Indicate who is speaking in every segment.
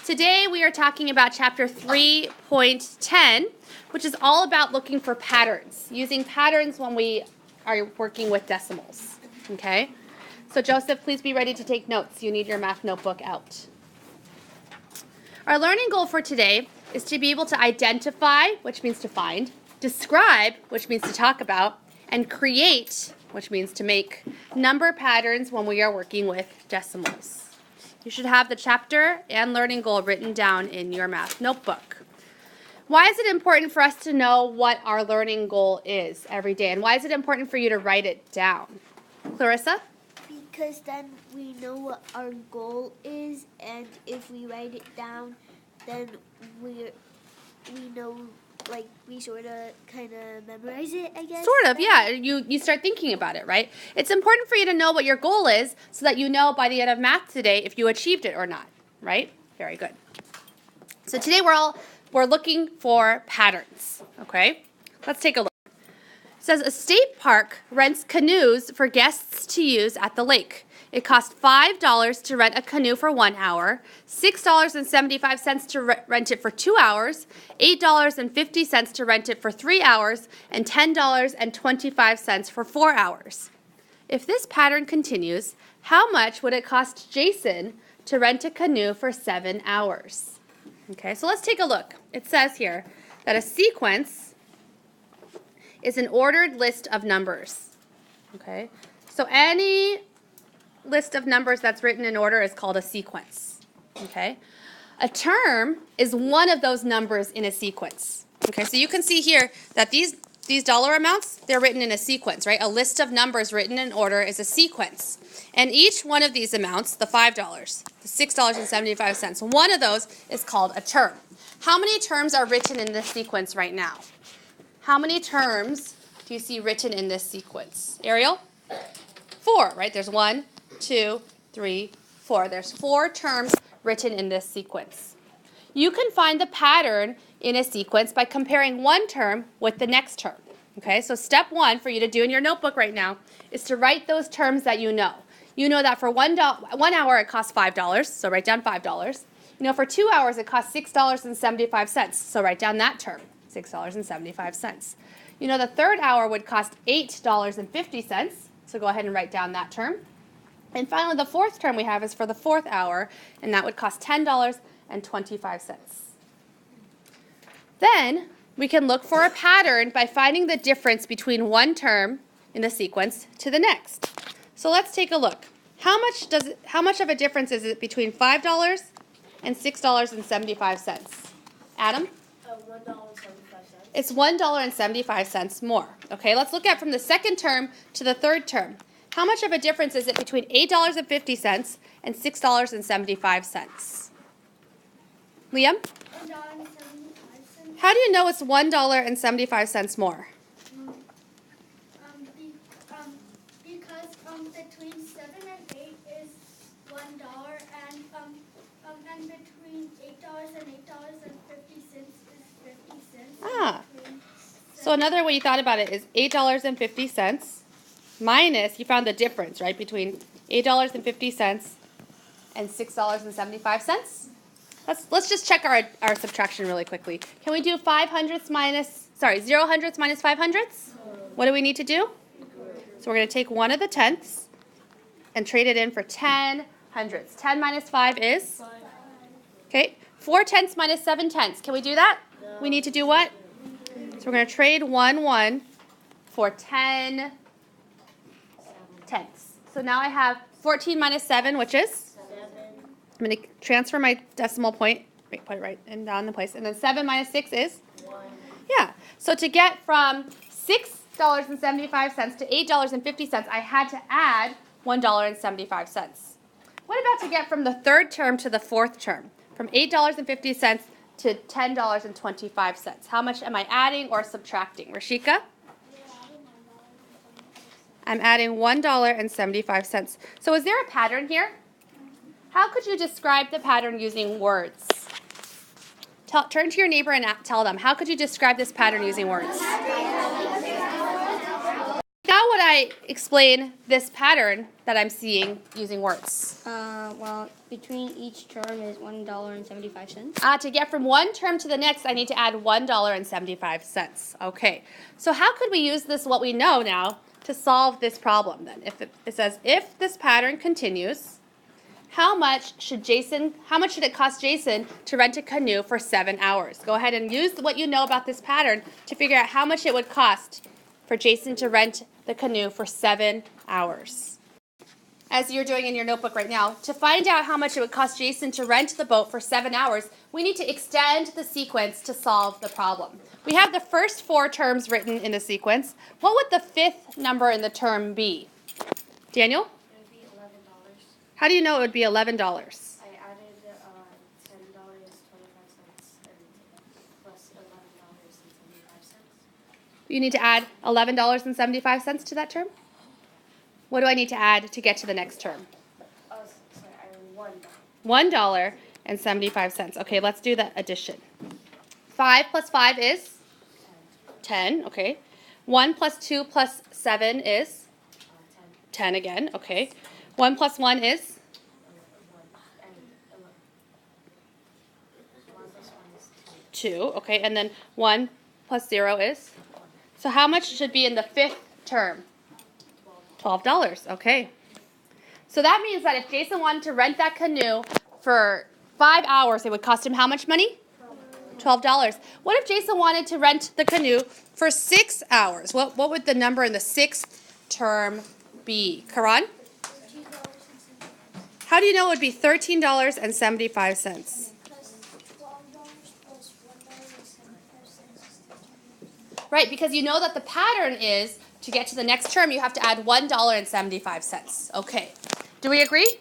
Speaker 1: Today we are talking about chapter 3.10, which is all about looking for patterns, using patterns when we are working with decimals. Okay? So Joseph, please be ready to take notes. You need your math notebook out. Our learning goal for today is to be able to identify, which means to find, describe, which means to talk about, and create, which means to make number patterns when we are working with decimals. You should have the chapter and learning goal written down in your math notebook. Why is it important for us to know what our learning goal is every day? And why is it important for you to write it down? Clarissa?
Speaker 2: Because then we know what our goal is, and if we write it down, then we know, like, we sort of kind of memorize it, I guess.
Speaker 1: Sort of, yeah. You start thinking about it, right? It's important for you to know what your goal is so that you know by the end of math today if you achieved it or not, right? Very good. So today we're looking for patterns, okay? Let's take a look. It says a state park rents canoes for guests to use at the lake. It costs $5 to rent a canoe for 1 hour, $6.75 to rent it for 2 hours, $8.50 to rent it for 3 hours, and $10.25 for 4 hours. If this pattern continues, how much would it cost Jason to rent a canoe for 7 hours? Okay, so let's take a look. It says here that a sequence is an ordered list of numbers. Okay, so any list of numbers that's written in order is called a sequence. Okay, a term is one of those numbers in a sequence. Okay, so you can see here that these dollar amounts, they're written in a sequence, right? A list of numbers written in order is a sequence. And each one of these amounts, the $5, the $6.75, one of those is called a term. How many terms are written in this sequence right now? How many terms do you see written in this sequence? Ariel? 4, right? There's 1, 2, 3, 4. There's 4 terms written in this sequence. You can find the pattern in a sequence by comparing one term with the next term. Okay, so step 1 for you to do in your notebook right now is to write those terms that you know. You know that for 1 hour it costs $5, so write down $5. You know for 2 hours it costs $6.75, so write down that term, $6.75. You know the third hour would cost $8.50, so go ahead and write down that term. And finally, the fourth term we have is for the 4th hour, and that would cost $10.25. Then we can look for a pattern by finding the difference between one term in the sequence to the next. So let's take a look. How much of a difference is it between $5 and $6.75? Adam?
Speaker 2: $1.75.
Speaker 1: It's $1.75 more. Okay, let's look at from the second term to the third term. How much of a difference is it between $8.50 and $6.75? Liam?
Speaker 2: $1.75.
Speaker 1: How do you know it's $1.75 more?
Speaker 2: Because between 7 and 8 is $1, and between $8 and $8.50 is 50 cents.
Speaker 1: Ah, so another way you thought about it is $8.50 minus, you found the difference, right, between $8.50 and $6.75. Let's just check our subtraction really quickly. Can we do 0 hundredths minus 5 hundredths? What do we need to do? So we're going to take one of the tenths and trade it in for 10 hundredths. 10 minus 5 is? Okay, 4 tenths minus 7 tenths. Can we do that?
Speaker 2: No.
Speaker 1: We need to do what? So we're going to trade 1 for 10 tenths. So now I have 14 minus 7, which is?
Speaker 2: 7.
Speaker 1: I'm going to transfer my decimal point. Wait, put it right and down the place. And then 7 minus 6 is?
Speaker 2: 1.
Speaker 1: Yeah. So to get from $6.75 to $8.50, I had to add $1.75. What about to get from the third term to the fourth term? From $8.50 to $10.25. How much am I adding or subtracting? Rashika? I'm adding $1.75. So is there a pattern here? How could you describe the pattern using words? Turn to your neighbor and tell them, how could you describe this pattern using words? How would I explain this pattern that I'm seeing using words?
Speaker 3: Well, between each term is $1.75.
Speaker 1: To get from one term to the next, I need to add $1.75. Okay, so how could we use this, what we know now, to solve this problem then? If it says, if this pattern continues, how much should it cost Jason to rent a canoe for 7 hours? Go ahead and use what you know about this pattern to figure out how much it would cost for Jason to rent the canoe for 7 hours. As you're doing in your notebook right now, to find out how much it would cost Jason to rent the boat for 7 hours, we need to extend the sequence to solve the problem. We have the first 4 terms written in the sequence. What would the 5th number in the term be? Daniel?
Speaker 4: It would be $11.
Speaker 1: How do you know it would be $11?
Speaker 4: I added $10.25 plus $11.75.
Speaker 1: You need to add $11.75 to that term? What do I need to add to get to the next term?
Speaker 4: Oh, sorry, I added $1.
Speaker 1: $1.75. Okay, let's do the addition. 5 plus 5 is 10. Okay. 1 plus 2 plus 7 is 10 again. Okay. 1 plus 1 is 2. Okay, and then 1 plus 0 is? So how much should be in the 5th term? $12. Okay. So that means that if Jason wanted to rent that canoe for 5 hours, it would cost him how much money? $12. What if Jason wanted to rent the canoe for 6 hours? What would the number in the 6th term be? Karan? How do you know it would be $13.75?
Speaker 2: Plus $12 plus $1.75.
Speaker 1: Right, because you know that the pattern is to get to the next term, you have to add $1.75. Okay. Do we agree?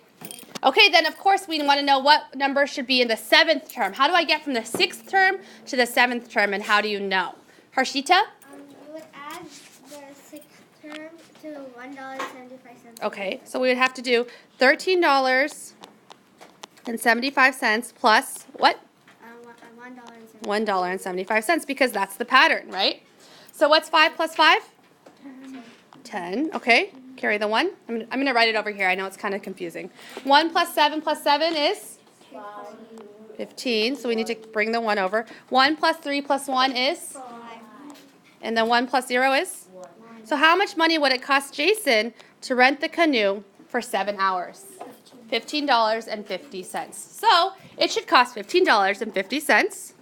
Speaker 1: Okay, then of course we want to know what number should be in the 7th term. How do I get from the 6th term to the 7th term, and how do you know? Harshita?
Speaker 2: You would add the 6th term to the $1.75.
Speaker 1: Okay, so we would have to do $13.75 plus what? $1.75 because that's the pattern, right? So what's 5 plus 5? 10. Okay, carry the 1. I'm going to write it over here. I know it's kind of confusing. 1 plus 7 is? 15. So we need to bring the 1 over. 1 plus 3 plus 1 is?
Speaker 2: 5.
Speaker 1: And then 1 plus 0 is? 1. So how much money would it cost Jason to rent the canoe for 7 hours? $15.50. So it should cost $15.50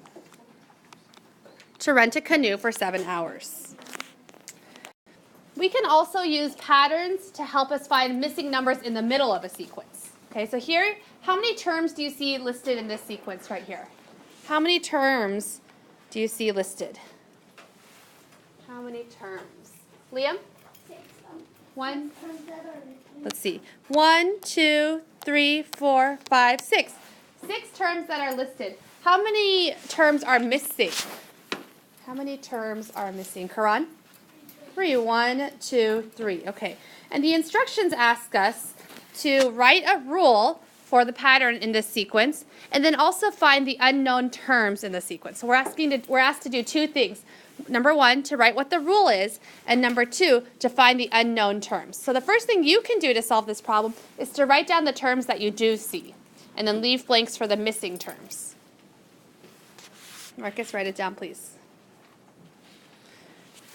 Speaker 1: to rent a canoe for 7 hours. We can also use patterns to help us find missing numbers in the middle of a sequence. Okay, so here, how many terms do you see listed in this sequence right here? How many terms do you see listed? How many terms? Liam?
Speaker 2: 6.
Speaker 1: 1. Let's see. 1, 2, 3, 4, 5, 6. 6 terms that are listed. How many terms are missing? How many terms are missing? Karan? 3. 1, 2, 3. Okay. And the instructions ask us to write a rule for the pattern in this sequence and then also find the unknown terms in the sequence. So we're asked to do 2 things. Number 1, to write what the rule is, and number 2, to find the unknown terms. So the first thing you can do to solve this problem is to write down the terms that you do see and then leave blanks for the missing terms. Marcus, write it down, please.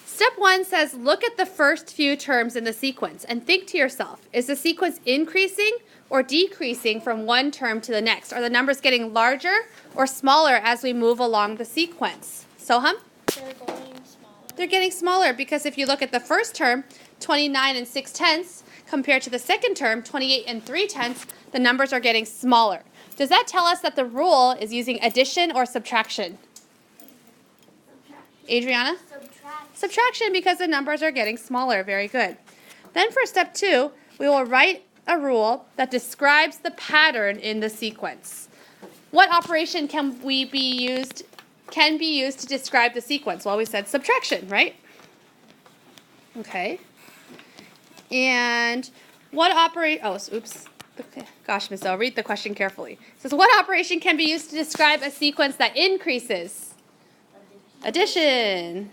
Speaker 1: Step 1 says, look at the first few terms in the sequence and think to yourself, is the sequence increasing or decreasing from one term to the next? Are the numbers getting larger or smaller as we move along the sequence? Soham?
Speaker 2: They're going smaller.
Speaker 1: They're getting smaller because if you look at the first term, 29 and 6/10, compared to the second term, 28 and 3/10, the numbers are getting smaller. Does that tell us that the rule is using addition or subtraction? Adriana? Subtraction, because the numbers are getting smaller. Very good. Then for step 2, we will write a rule that describes the pattern in the sequence. What operation can be used to describe the sequence? Well, we said subtraction, right? Okay. And what Gosh, Miss O, read the question carefully. It says, what operation can be used to describe a sequence that increases? Addition.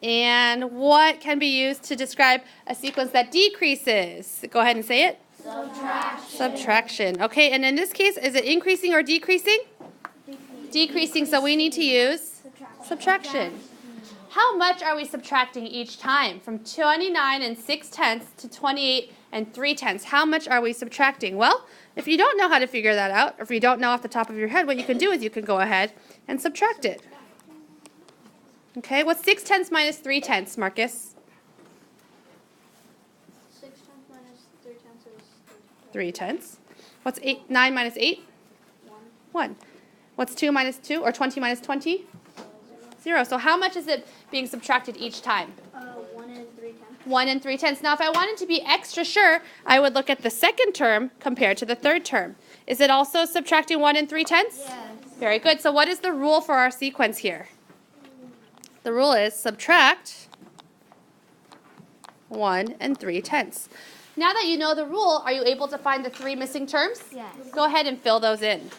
Speaker 1: And what can be used to describe a sequence that decreases? Go ahead and say it. Subtraction. Okay, and in this case, is it increasing or decreasing? Decreasing, so we need to use subtraction. How much are we subtracting each time? From 29 and 6/10 to 28 and 3/10. How much are we subtracting? Well, if you don't know how to figure that out, or if you don't know off the top of your head, what you can do is you can go ahead and subtract it. Okay, what's 6/10 minus 3/10, Marcus?
Speaker 4: 6 tenths minus 3 tenths is
Speaker 1: 3/10. What's 9 minus 8? 1. What's 2 minus 2, or 20 minus 20? 0. So how much is it being subtracted each time?
Speaker 4: 1 and 3 tenths.
Speaker 1: 1 and 3/10. Now, if I wanted to be extra sure, I would look at the second term compared to the third term. Is it also subtracting 1 and 3/10?
Speaker 3: Yes.
Speaker 1: Very good. So what is the rule for our sequence here? The rule is subtract 1 and 3/10. Now that you know the rule, are you able to find the 3 missing terms?
Speaker 3: Yes.
Speaker 1: Go ahead and fill those in.